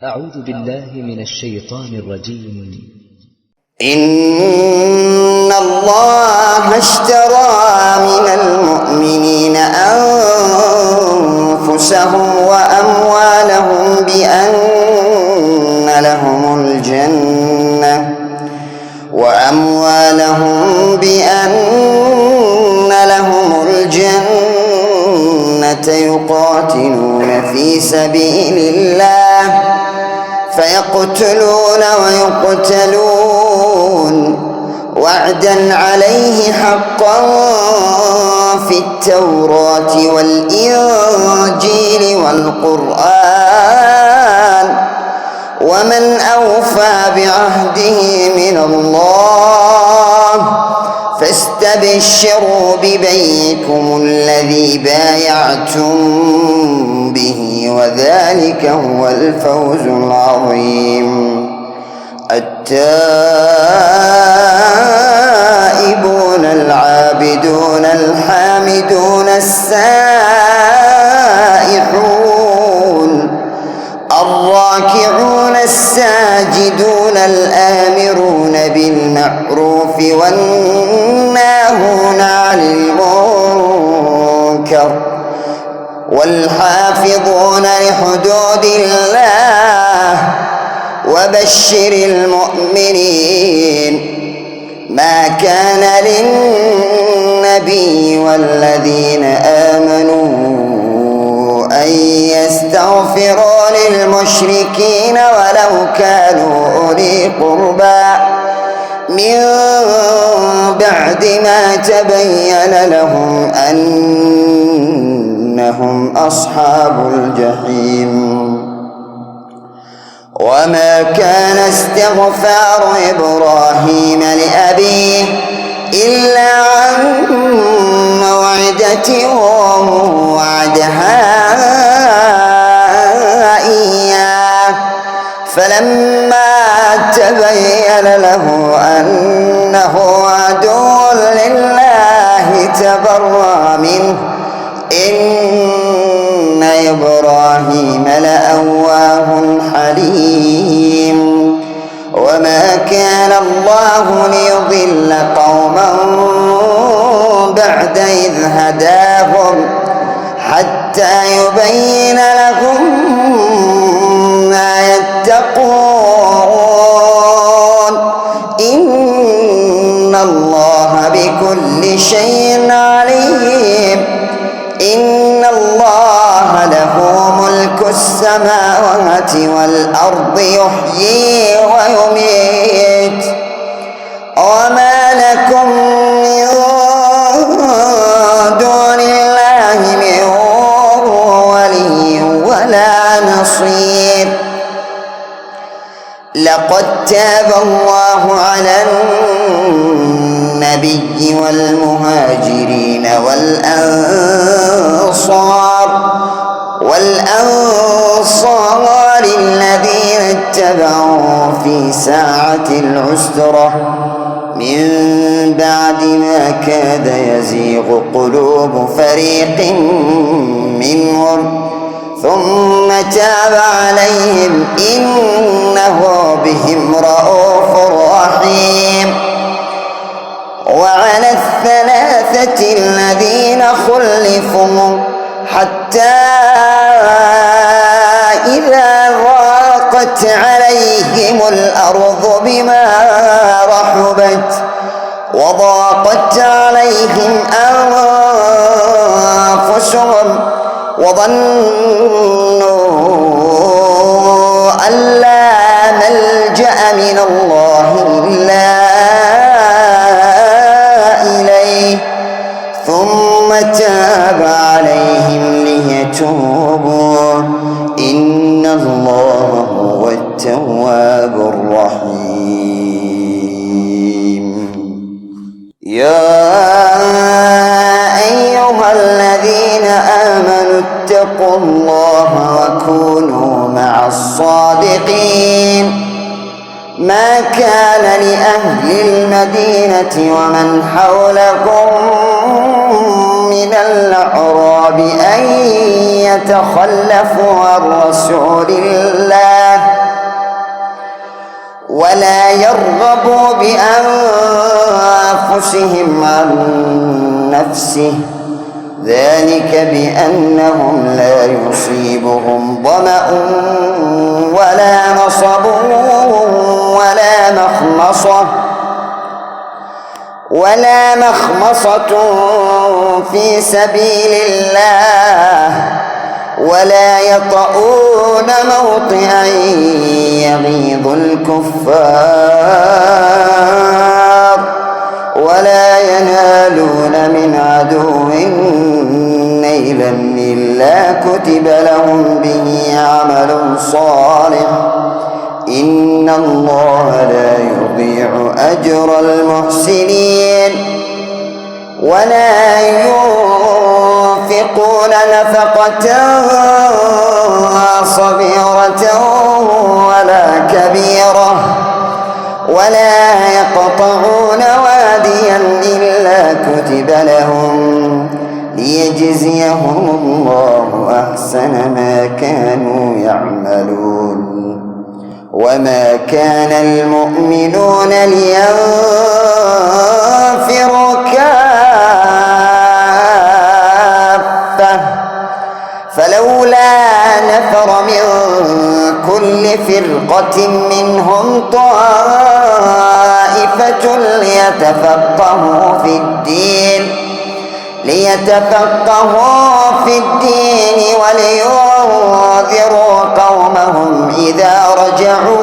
أعوذ بالله من الشيطان الرجيم. إن الله اشترى من المؤمنين أنفسهم وأموالهم بأن لهم الجنة يقاتلون في سبيل الله فيقتلون ويقتلون وعدا عليه حقا في التوراة والإنجيل والقرآن ومن أوفى بعهده من الله فاستبشروا ببيعكم الذي بايعتم به وذلك هو الفوز العظيم. التائبون العابدون الحامدون السائحون الراكعون الساجدون الآمرون بالمعروف والناهون عن المنكر والحافظون لحدود الله وبشر المؤمنين. ما كان للنبي والذين آمنوا أن يستغفروا للمشركين ولو كانوا أولي قربى من بعد ما تبين لهم أنهم أصحاب الجحيم. وما كان استغفار إبراهيم لأبيه إلا عن موعدة وعدها إياه فلما تبين له أنه عدو لله تبرأ منه إن إبراهيم لأواه حليم. وما كان الله ليضل قوما بعد إذ هداهم حتى يبين لهم ما يتقون إن الله بكل شيء عليم. إن الله له ملك السماوات والأرض يحيي ويميت وما لكم من دون الله من ولي ولا نصير. لقد تاب الله على النبي والمهاجرين والأنصار الذين اتبعوا في ساعة العسرة من بعد ما كاد يزيغ قلوب فريق منهم ثم تاب عليهم إنه بهم رءوف رحيم. وعلى الثلاثة الذين خلفوا حتى إذا ضاقت عليهم الأرض بما رحبت وضاقت عليهم أنفسهم وظنوا أن لا ملجأ من الله إلا إليه ثم تاب عليهم ليتوبوا إن الله هو التواب الرحيم. يا أيها الذين آمنوا اتقوا الله وكونوا مع الصادقين. ما كان لأهل المدينة ومن حولكم من الأعراب أن يتخلفوا عن رسول الله ولا يرغبوا بأنفسهم عن نفسه، ذلك بأنهم لا يصيبهم ظمأ ولا نصب ولا مخمصة في سبيل الله، ولا يطؤون موطئا يغيظ الكفار، ولا ينالون من عدو نيلا إلا كتب لهم به عمل صالح، إن الله لا يضيع أجر المحسنين. ولا ينفقون نفقة صغيرة ولا كبيرة، ولا يقطعون واديا إلا كتب لهم ليجزيهم الله أحسن ما كانوا يعملون. وما كان المؤمنون لينفروا كافة، فلولا نفر من كل فرقة منهم طائفة ليتفقهوا في الدين ولينذروا قومهم إذا رجعوا